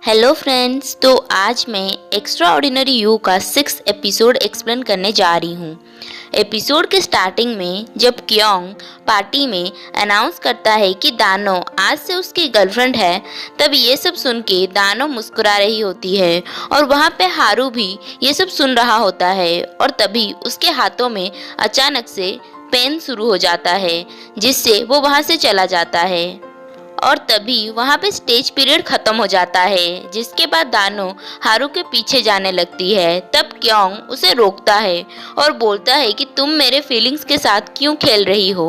Hello friends, तो आज मैं एक्स्ट्रा ऑर्डिनरी यू का 6th एपिसोड एक्सप्लेन करने जा रही हूँ। एपिसोड के स्टार्टिंग में जब क्योंग पार्टी में अनाउंस करता है कि दानो आज से उसकी गर्लफ्रेंड है, तब ये सब सुन के दानो मुस्कुरा रही होती है और वहाँ पे हारू भी ये सब सुन रहा होता है और तभी उसके हाथों में अचानक से पेन शुरू हो जाता है, जिससे वो वहाँ से चला जाता है। और तभी वहाँ पे स्टेज पीरियड खत्म हो जाता है, जिसके बाद दानो हारू के पीछे जाने लगती है। तब क्योंग उसे रोकता है और बोलता है कि तुम मेरे फीलिंग्स के साथ क्यों खेल रही हो।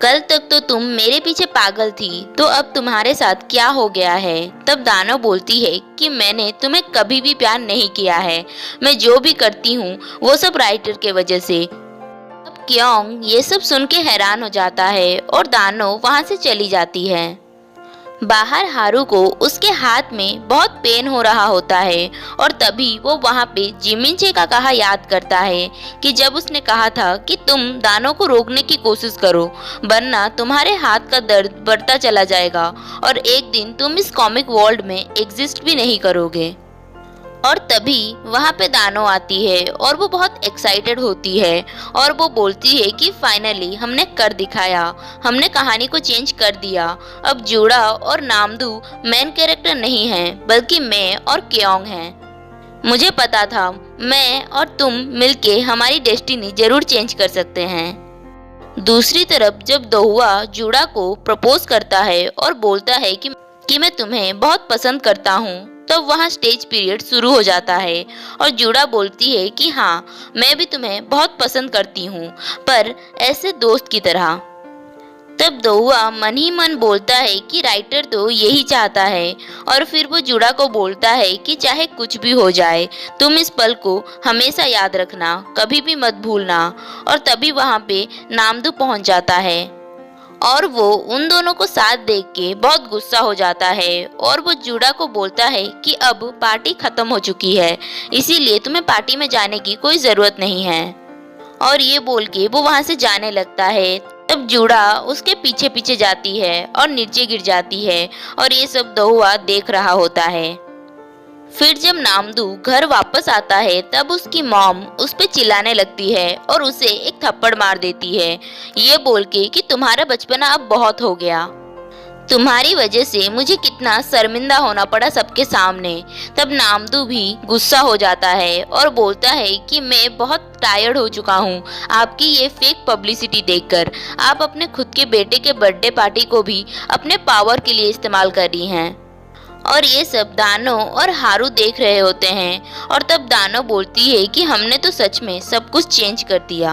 कल तक तो तुम मेरे पीछे पागल थी, तो अब तुम्हारे साथ क्या हो गया है। तब दानो बोलती है कि मैंने तुम्हें कभी भी प्यार नहीं किया है, मैं जो भी करती हूँ वो सब राइटर के वजह से। क्योंग ये सब सुन के हैरान हो जाता है और दानो वहाँ से चली जाती है। बाहर हारू को उसके हाथ में बहुत पेन हो रहा होता है और तभी वो वहाँ पे जिमिनचे का कहा याद करता है कि जब उसने कहा था कि तुम दानो को रोकने की कोशिश करो, वरना तुम्हारे हाथ का दर्द बढ़ता चला जाएगा और एक दिन तुम इस कॉमिक वर्ल्ड में एग्जिस्ट भी नहीं करोगे। और तभी वहाँ पे दानो आती है और वो बहुत एक्साइटेड होती है और वो बोलती है कि फाइनली हमने कर दिखाया, हमने कहानी को चेंज कर दिया। अब जूड़ा और नामदू मेन कैरेक्टर नहीं हैं, बल्कि मैं और क्योंग हैं। मुझे पता था मैं और तुम मिलके हमारी डेस्टिनी जरूर चेंज कर सकते हैं। दूसरी तरफ जब दोहुआ जूड़ा को प्रपोज करता है और बोलता है कि मैं तुम्हें बहुत पसंद करता हूँ, तब वहाँ स्टेज पीरियड शुरू हो जाता है और जूड़ा बोलती है कि हाँ, मैं भी तुम्हें बहुत पसंद करती हूँ, पर ऐसे दोस्त की तरह। तब दोहुआ मन ही मन बोलता है कि राइटर तो यही चाहता है और फिर वो जूड़ा को बोलता है कि चाहे कुछ भी हो जाए, तुम इस पल को हमेशा याद रखना, कभी भी मत भूलना। और तभी वहाँ पे नामदू पहुँच जाता है और वो उन दोनों को साथ देख के बहुत गुस्सा हो जाता है और वो जूड़ा को बोलता है कि अब पार्टी खत्म हो चुकी है, इसीलिए तुम्हें पार्टी में जाने की कोई जरूरत नहीं है। और ये बोल के वो वहाँ से जाने लगता है। तब जूड़ा उसके पीछे पीछे जाती है और नीचे गिर जाती है और ये सब दोहुआ देख रहा होता है। फिर जब नामदू घर वापस आता है, तब उसकी मॉम उस पे चिल्लाने लगती है और उसे एक थप्पड़ मार देती है, ये बोल के कि तुम्हारा बचपना अब बहुत हो गया, तुम्हारी वजह से मुझे कितना शर्मिंदा होना पड़ा सबके सामने। तब नामदू भी गुस्सा हो जाता है और बोलता है कि मैं बहुत टायर्ड हो चुका हूँ आपकी ये फेक पब्लिसिटी देखकर। आप अपने खुद के बेटे के बर्थडे पार्टी को भी अपने पावर के लिए इस्तेमाल कर रही हैं। और ये सब दानो और हारू देख रहे होते हैं और तब दानो बोलती है कि हमने तो सच में सब कुछ चेंज कर दिया।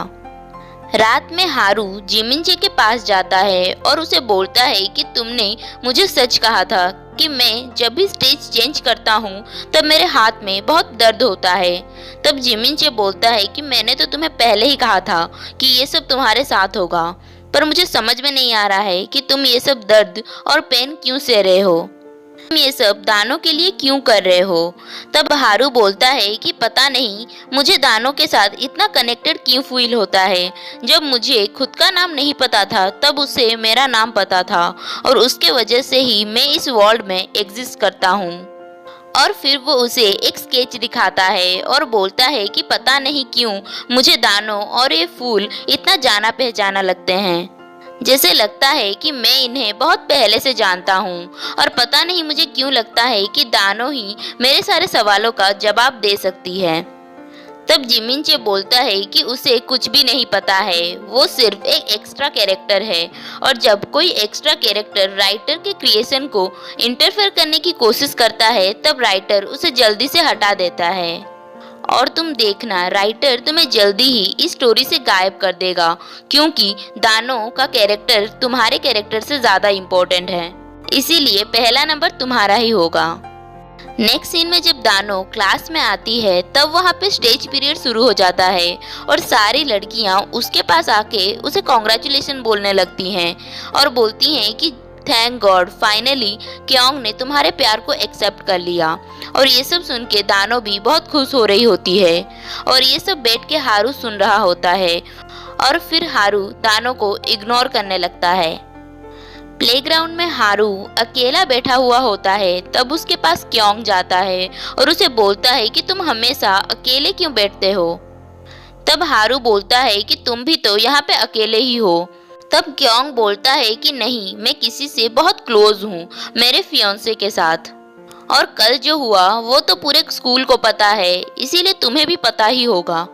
रात में हारू जिमिनचे के पास जाता है और उसे बोलता है कि तुमने मुझे सच कहा था कि मैं जब भी स्टेज चेंज करता हूँ तब मेरे हाथ में बहुत दर्द होता है। तब जिमिनचे बोलता है कि मैंने तो तुम्हें पहले ही कहा था कि ये सब तुम्हारे साथ होगा, पर मुझे समझ में नहीं आ रहा है कि तुम ये सब दर्द और पेन क्यों सह रहे हो, तुम ये सब दानो के लिए क्यों कर रहे हो। तब हारू बोलता है कि पता नहीं मुझे दानो के साथ इतना कनेक्टेड क्यों फील होता है। जब मुझे खुद का नाम नहीं पता था, तब उसे मेरा नाम पता था और उसके वजह से ही मैं इस वर्ल्ड में एग्जिस्ट करता हूँ। और फिर वो उसे एक स्केच दिखाता है और बोलता है कि पता नहीं क्यों मुझे दानो और ये फूल इतना जाना पहचाना लगते हैं, जैसे लगता है कि मैं इन्हें बहुत पहले से जानता हूँ। और पता नहीं मुझे क्यों लगता है कि दानो ही मेरे सारे सवालों का जवाब दे सकती है। तब जिमिनचे बोलता है कि उसे कुछ भी नहीं पता है, वो सिर्फ एक एक्स्ट्रा कैरेक्टर है और जब कोई एक्स्ट्रा कैरेक्टर राइटर के क्रिएशन को इंटरफेयर करने की कोशिश करता है, तब राइटर उसे जल्दी से हटा देता है। और तुम देखना, राइटर तुम्हें जल्दी ही इस स्टोरी से गायब कर देगा, क्योंकि दानो का कैरेक्टर तुम्हारे कैरेक्टर से ज़्यादा इम्पोर्टेंट है, इसीलिए पहला नंबर तुम्हारा ही होगा। नेक्स्ट सीन में जब दानो क्लास में आती है, तब वहाँ पे स्टेज पीरियड शुरू हो जाता है और सारी लड़कियाँ उसके पास आके उसे कॉन्ग्रेचुलेशन बोलने लगती हैं और बोलती हैं कि थैंक गॉड, फाइनली क्योंग ने तुम्हारे प्यार को एक्सेप्ट कर लिया। और ये सब सुन के दानो भी बहुत खुश हो रही होती है और ये सब बैठ के हारू सुन रहा होता है और फिर हारू दानो को इग्नोर करने लगता है। प्लेग्राउंड में हारू अकेला बैठा हुआ होता है। तब उसके पास क्योंग जाता है और उसे बोलता है कि तुम हमेशा अकेले क्यों बैठते हो। तब हारू बोलता है कि तुम भी तो यहाँ पे अकेले ही हो। तब क्योंग बोलता है कि नहीं, मैं किसी से बहुत क्लोज हूँ, मेरे फियांसे के साथ। और कल जो हुआ वो तो पूरे स्कूल को पता है, इसीलिए तुम्हें भी पता ही होगा।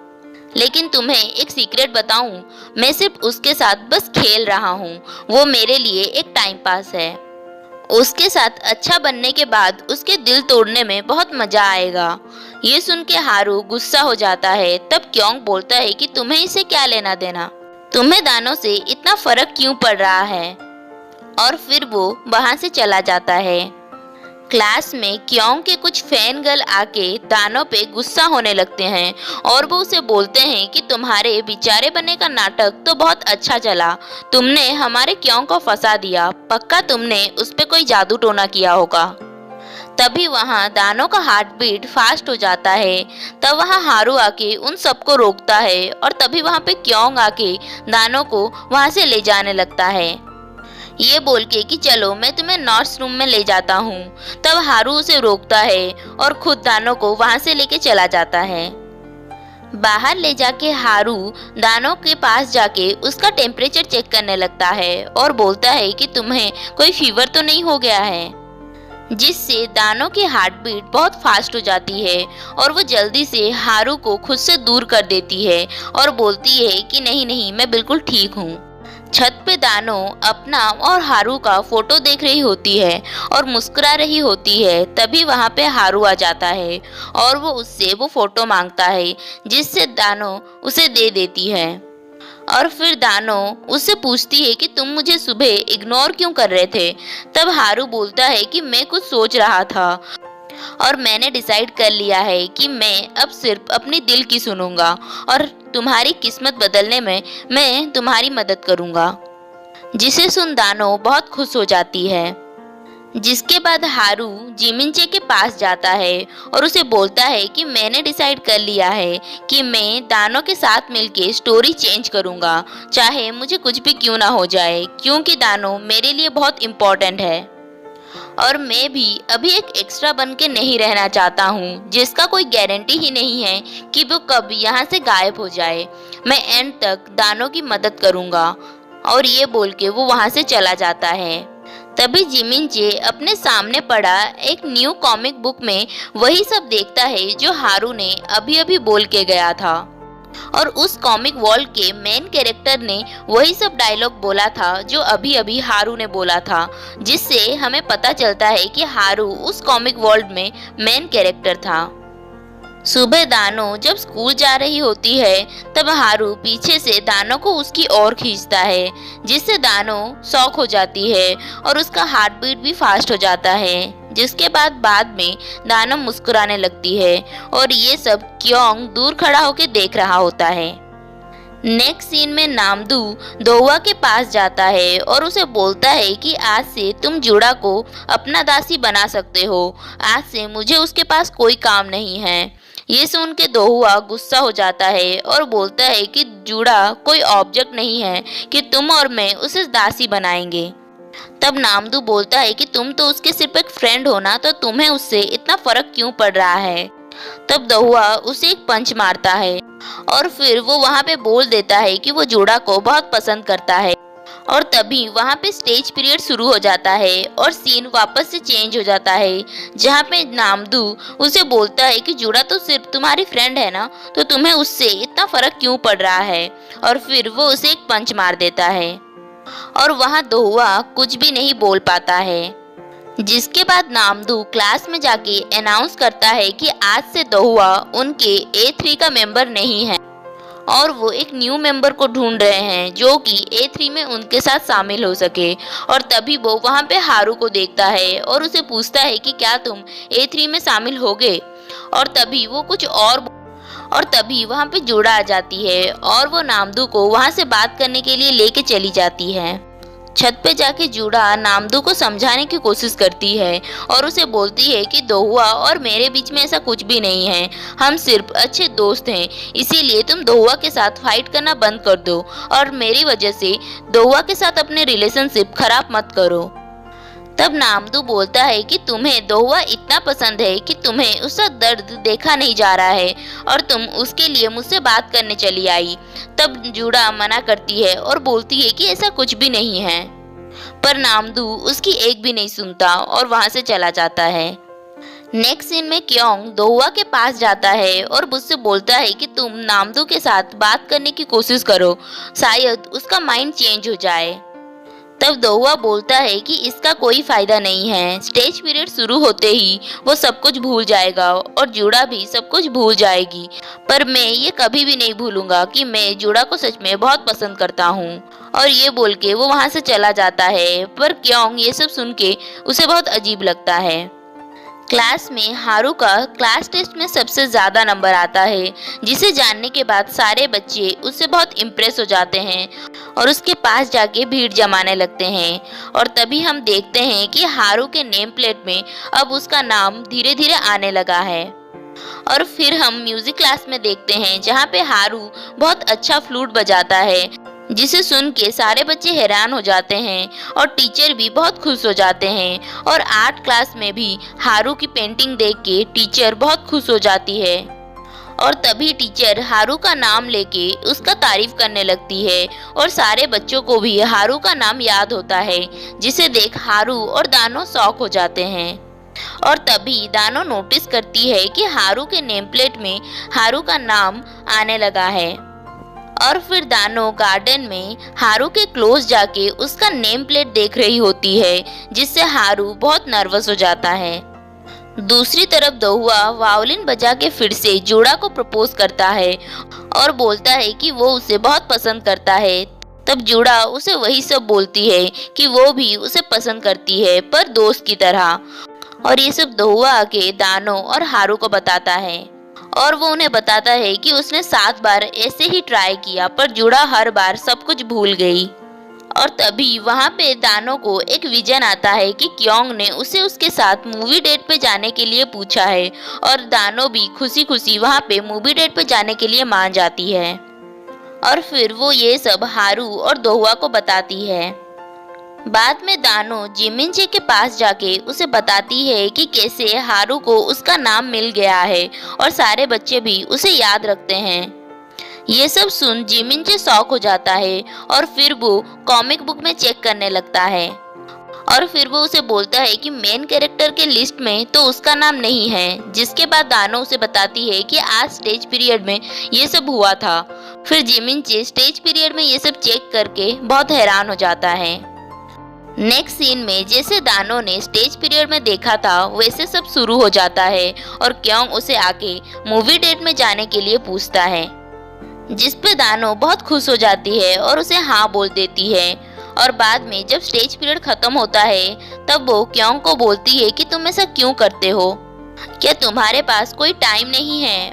लेकिन तुम्हें एक सीक्रेट बताऊं, मैं सिर्फ उसके साथ बस खेल रहा हूँ, वो मेरे लिए एक टाइम पास है। उसके साथ अच्छा बनने के बाद उसके दिल तोड़ने में बहुत मजा आएगा। ये सुन के हारू गुस्सा हो जाता है। तब क्योंग बोलता है कि तुम्हें इसे क्या लेना देना, तुम्हें दानों से इतना फर्क क्यों पड़ रहा है। और फिर वो वहां से चला जाता है। क्लास में क्योंग के कुछ फैन गर्ल आके दानों पे गुस्सा होने लगते हैं और वो उसे बोलते हैं कि तुम्हारे बेचारे बनने का नाटक तो बहुत अच्छा चला, तुमने हमारे क्योंग को फंसा दिया, पक्का तुमने उस पे कोई जादू टोना किया होगा। तभी वहाँ दानों का हार्ट बीट फास्ट हो जाता है। तब वहाँ हारू आके उन सबको रोकता है और तभी वहाँ पे क्योंग आके दानों को वहाँ से ले जाने लगता है, ये बोल के कि चलो मैं तुम्हें नॉर्थ रूम में ले जाता हूँ। तब हारू उसे रोकता है और खुद दानों को वहां से लेके चला जाता है। बाहर ले जाके हारू दानों के पास जाके उसका टेम्परेचर चेक करने लगता है और बोलता है कि तुम्हें कोई फीवर तो नहीं हो गया है, जिससे दानों की हार्ट बीट बहुत फास्ट हो जाती है और वो जल्दी से हारू को खुद से दूर कर देती है और बोलती है कि नहीं नहीं, मैं बिल्कुल ठीक हूँ। छत पे दानों अपना और हारू का फोटो देख रही होती है और मुस्कुरा रही होती है। तभी वहाँ पे हारू आ जाता है और वो उससे वो फोटो मांगता है, जिससे दानों उसे दे देती है। और फिर दानों उससे पूछती है कि तुम मुझे सुबह इग्नोर क्यों कर रहे थे। तब हारू बोलता है कि मैं कुछ सोच रहा था और मैंने डिसाइड कर लिया है कि मैं अब सिर्फ अपनी दिल की सुनूंगा और तुम्हारी किस्मत बदलने में मैं तुम्हारी मदद करूंगा। जिसे सुन दानों बहुत खुश हो जाती है। जिसके बाद हारू जिमिनचे के पास जाता है और उसे बोलता है कि मैंने डिसाइड कर लिया है कि मैं दानों के साथ मिलके स्टोरी चेंज करूंगा, चाहे मुझे कुछ भी क्यों ना हो जाए, क्योंकि दानों मेरे लिए बहुत इम्पोर्टेंट है और मैं भी अभी एक एक्स्ट्रा बन के नहीं रहना चाहता हूँ, जिसका कोई गारंटी ही नहीं है कि वो कब यहाँ से गायब हो जाए। मैं एंड तक दानों की मदद करूँगा। और ये बोल के वो वहाँ से चला जाता है। तभी जिमिनचे अपने सामने पड़ा एक न्यू कॉमिक बुक में वही सब देखता है जो हारू ने अभी अभी बोल के गया था। और उस कॉमिक वॉल के मेन कैरेक्टर ने वही सब डायलॉग बोला था जो अभी अभी हारू ने बोला था, जिससे हमें पता चलता है कि हारू उस कॉमिक वर्ल्ड में मेन कैरेक्टर था। सुबह दानों जब स्कूल जा रही होती है तब हारू पीछे से दानों को उसकी ओर खींचता है, जिससे दानों शॉक हो जाती है और उसका हार्ट बीट भी फास्ट हो जाता है। जिसके बाद में दानव मुस्कुराने लगती है और ये सब क्योंग दूर खड़ा होकर देख रहा होता है। नेक्स्ट सीन में नामदू दोवा के पास जाता है और उसे बोलता है कि आज से तुम जूड़ा को अपना दासी बना सकते हो, आज से मुझे उसके पास कोई काम नहीं है। ये सुन के दोहुआ गुस्सा हो जाता है और बोलता है कि जूड़ा कोई ऑब्जेक्ट नहीं है कि तुम और मैं उसे दासी बनाएंगे। तब नामदू बोलता है कि तुम तो उसके सिर्फ एक फ्रेंड हो ना, तो तुम्हें उससे इतना फर्क क्यों पड़ रहा है। तब दोहुआ उसे एक पंच मारता है और फिर वो वहाँ पे बोल देता है कि वो जूड़ा को बहुत पसंद करता है। और तभी वहाँ पे स्टेज पीरियड शुरू हो जाता है और सीन वापस से चेंज हो जाता है, जहाँ पे नामदू उसे बोलता है कि जूड़ा तो सिर्फ तुम्हारी फ्रेंड है ना, तो तुम्हें उससे इतना फर्क क्यों पड़ रहा है। और फिर वो उसे एक पंच मार देता है और वहाँ दोहुआ कुछ भी नहीं बोल पाता है। जिसके बाद नामदू क्लास में जाके अनाउंस करता है कि आज से दोहुआ उनके A3 का मेंबर नहीं है और वो एक न्यू मेंबर को ढूंढ रहे हैं जो कि A3 में उनके साथ शामिल हो सके। और तभी वो वहाँ पे हारू को देखता है और उसे पूछता है कि क्या तुम A3 में शामिल होगे। और तभी वहाँ पे जूड़ा आ जाती है और वो नामदू को वहाँ से बात करने के लिए लेके चली जाती है। छत पे जाके जूड़ा नामदू को समझाने की कोशिश करती है और उसे बोलती है कि दोहुआ और मेरे बीच में ऐसा कुछ भी नहीं है, हम सिर्फ अच्छे दोस्त हैं, इसीलिए तुम दोहुआ के साथ फाइट करना बंद कर दो और मेरी वजह से दोहुआ के साथ अपने रिलेशनशिप खराब मत करो। तब नामदू बोलता है कि तुम्हें दोहुआ इतना पसंद है कि तुम्हें उसका दर्द देखा नहीं जा रहा है और तुम उसके लिए मुझसे बात करने चली आई। तब जूड़ा मना करती है और बोलती है कि ऐसा कुछ भी नहीं है, पर नामदू उसकी एक भी नहीं सुनता और वहां से चला जाता है। नेक्स्ट सीन में क्योंग दोहुआ के पास जाता है और उससे बोलता है कि तुम नामदू के साथ बात करने की कोशिश करो, शायद उसका माइंड चेंज हो जाए। तब दोहुआ बोलता है कि इसका कोई फायदा नहीं है, स्टेज पीरियड शुरू होते ही वो सब कुछ भूल जाएगा और जूड़ा भी सब कुछ भूल जाएगी, पर मैं ये कभी भी नहीं भूलूंगा कि मैं जूड़ा को सच में बहुत पसंद करता हूँ। और ये बोल के वो वहाँ से चला जाता है, पर क्योंग ये सब सुन के उसे बहुत अजीब लगता है। क्लास में हारू का क्लास टेस्ट में सबसे ज़्यादा नंबर आता है, जिसे जानने के बाद सारे बच्चे उससे बहुत इम्प्रेस हो जाते हैं और उसके पास जाके भीड़ जमाने लगते हैं। और तभी हम देखते हैं कि हारू के नेम प्लेट में अब उसका नाम धीरे धीरे आने लगा है। और फिर हम म्यूजिक क्लास में देखते हैं जहाँ पे हारू बहुत अच्छा फ्लूट बजाता है, जिसे सुन के सारे बच्चे हैरान हो जाते हैं और टीचर भी बहुत खुश हो जाते हैं। और आर्ट क्लास में भी हारू की पेंटिंग देख के टीचर बहुत खुश हो जाती है और तभी टीचर हारू का नाम लेके उसका तारीफ करने लगती है और सारे बच्चों को भी हारू का नाम याद होता है, जिसे देख हारू और दानो शॉक हो जाते हैं। और तभी दानो नोटिस करती है कि हारू के नेम प्लेट में हारू का नाम आने लगा है। और फिर दानो गार्डन में हारू के क्लोज जाके उसका नेम प्लेट देख रही होती है, जिससे हारू बहुत नर्वस हो जाता है। दूसरी तरफ दोहुआ वायोलिन बजा के फिर से जूड़ा को प्रपोज करता है और बोलता है कि वो उसे बहुत पसंद करता है। तब जूड़ा उसे वही सब बोलती है कि वो भी उसे पसंद करती है, पर दोस्त की तरह। और ये सब दोहुआ आके दानो और हारू को बताता है और वो उन्हें बताता है कि उसने 7 बार ऐसे ही ट्राई किया, पर जूड़ा हर बार सब कुछ भूल गई। और तभी वहाँ पे दानो को एक विजन आता है कि क्योंग ने उसे उसके साथ मूवी डेट पे जाने के लिए पूछा है और दानो भी खुशी खुशी वहाँ पे मूवी डेट पे जाने के लिए मान जाती है। और फिर वो ये सब हारू और दोहुआ को बताती है। बाद में दानो जिमिनचे के पास जाके उसे बताती है कि कैसे हारू को उसका नाम मिल गया है और सारे बच्चे भी उसे याद रखते हैं। ये सब सुन जिमिनचे शॉक हो जाता है और फिर वो कॉमिक बुक में चेक करने लगता है और फिर वो उसे बोलता है कि मेन कैरेक्टर के लिस्ट में तो उसका नाम नहीं है। जिसके बाद दानो उसे बताती है कि आज स्टेज पीरियड में ये सब हुआ था। फिर जिमिनचे स्टेज पीरियड में ये सब चेक करके बहुत हैरान हो जाता है। नेक्स्ट सीन में जैसे दानो ने स्टेज पीरियड में देखा था वैसे सब शुरू हो जाता है और क्योंग उसे आके मूवी डेट में जाने के लिए पूछता है, जिस पे दानो बहुत खुश हो जाती है और उसे हाँ बोल देती है। और बाद में जब स्टेज पीरियड खत्म होता है तब वो क्योंग को बोलती है कि तुम ऐसा क्यों करते हो, क्या तुम्हारे पास कोई टाइम नहीं है।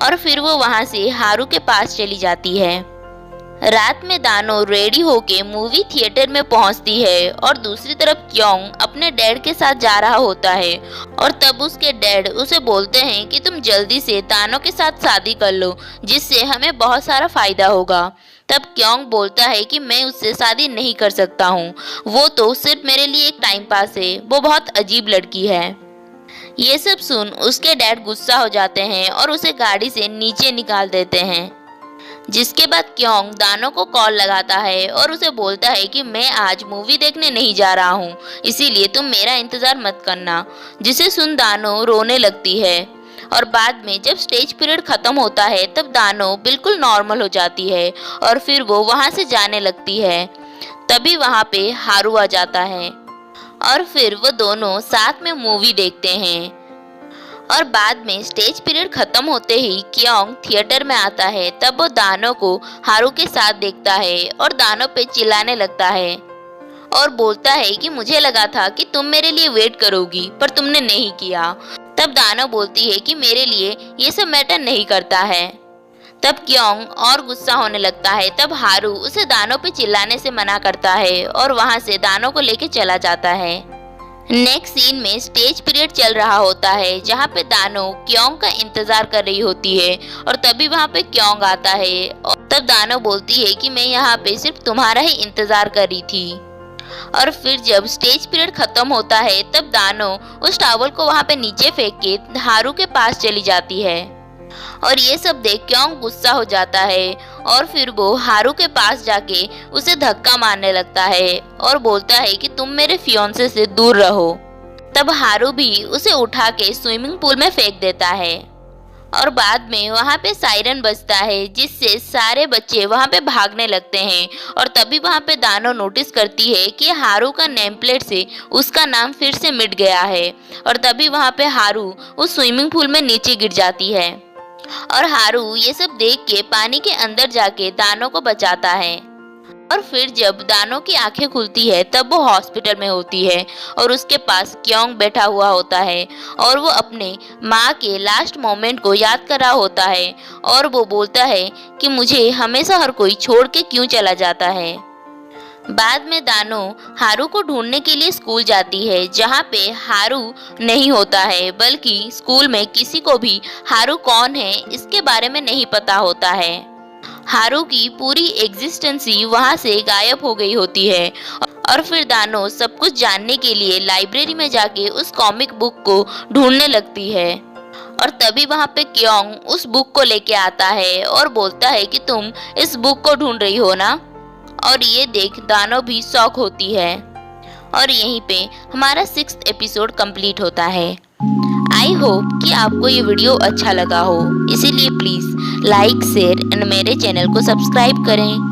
और फिर वो वहाँ से हारू के पास चली जाती है। रात में दानो रेडी होके मूवी थिएटर में पहुंचती है और दूसरी तरफ क्योंग अपने डैड के साथ जा रहा होता है और तब उसके डैड उसे बोलते हैं कि तुम जल्दी से दानो के साथ शादी कर लो, जिससे हमें बहुत सारा फायदा होगा। तब क्योंग बोलता है कि मैं उससे शादी नहीं कर सकता हूँ, वो तो सिर्फ मेरे लिए एक टाइम पास है, वो बहुत अजीब लड़की है। ये सब सुन उसके डैड गुस्सा हो जाते हैं और उसे गाड़ी से नीचे निकाल देते हैं। जिसके बाद क्योंग दानो को कॉल लगाता है और उसे बोलता है कि मैं आज मूवी देखने नहीं जा रहा हूँ, इसीलिए तुम मेरा इंतजार मत करना। जिसे सुन दानो रोने लगती है। और बाद में जब स्टेज पीरियड खत्म होता है तब दानो बिल्कुल नॉर्मल हो जाती है और फिर वो वहाँ से जाने लगती है। तभी वहाँ पे हारू आ जाता है और फिर वो दोनों साथ में मूवी देखते हैं। और बाद में स्टेज पीरियड खत्म होते ही क्योंग थिएटर में आता है। तब वो दानो को हारू के साथ देखता है और दानो पे चिल्लाने लगता है और बोलता है कि मुझे लगा था कि तुम मेरे लिए वेट करोगी, पर तुमने नहीं किया। तब दानो बोलती है कि मेरे लिए ये सब मैटर नहीं करता है। तब क्योंग और गुस्सा होने लगता है। तब हारू उसे दानों पे चिल्लाने से मना करता है और वहां से दानों को लेके चला जाता है। नेक्स्ट सीन में स्टेज पीरियड चल रहा होता है जहाँ पे दानो क्योंग का इंतजार कर रही होती है और तभी वहाँ पे क्योंग आता है और तब दानो बोलती है कि मैं यहाँ पे सिर्फ तुम्हारा ही इंतजार कर रही थी। और फिर जब स्टेज पीरियड खत्म होता है तब दानो उस टॉवल को वहाँ पे नीचे फेंक के हारू के पास चली जाती है और ये सब देख क्योंग गुस्सा हो जाता है और फिर वो हारू के पास जाके उसे धक्का मारने लगता है और बोलता है कि तुम मेरे फियोंसे से दूर रहो। तब हारू भी उसे उठा के स्विमिंग पूल में फेंक देता है और बाद में वहाँ पे सायरन बजता है जिससे सारे बच्चे वहाँ पे भागने लगते हैं और तभी वहाँ पे दानो नोटिस करती है कि हारू का नेम प्लेट से उसका नाम फिर से मिट गया है और तभी वहाँ पे हारू उस स्विमिंग पूल में नीचे गिर जाती है और हारू ये सब देख के पानी के अंदर जाके दानो को बचाता है। और फिर जब दानो की आंखें खुलती है तब वो हॉस्पिटल में होती है और उसके पास क्योंग बैठा हुआ होता है और वो अपने माँ के लास्ट मोमेंट को याद कर रहा होता है और वो बोलता है कि मुझे हमेशा हर कोई छोड़ के क्यों चला जाता है। बाद में दानो हारू को ढूंढने के लिए स्कूल जाती है जहाँ पे हारू नहीं होता है, बल्कि स्कूल में किसी को भी हारू कौन है इसके बारे में नहीं पता होता है। हारू की पूरी एग्जिस्टेंस ही वहाँ से गायब हो गई होती है और फिर दानो सब कुछ जानने के लिए लाइब्रेरी में जाके उस कॉमिक बुक को ढूंढने लगती है और तभी वहाँ पे क्योंग उस बुक को लेके आता है और बोलता है कि तुम इस बुक को ढूंढ रही हो ना। और ये देख दानो भी शॉक होती है और यहीं पे हमारा 6th एपिसोड कंप्लीट होता है। आई होप कि आपको ये वीडियो अच्छा लगा हो, इसीलिए प्लीज़ लाइक शेयर एंड मेरे चैनल को सब्सक्राइब करें।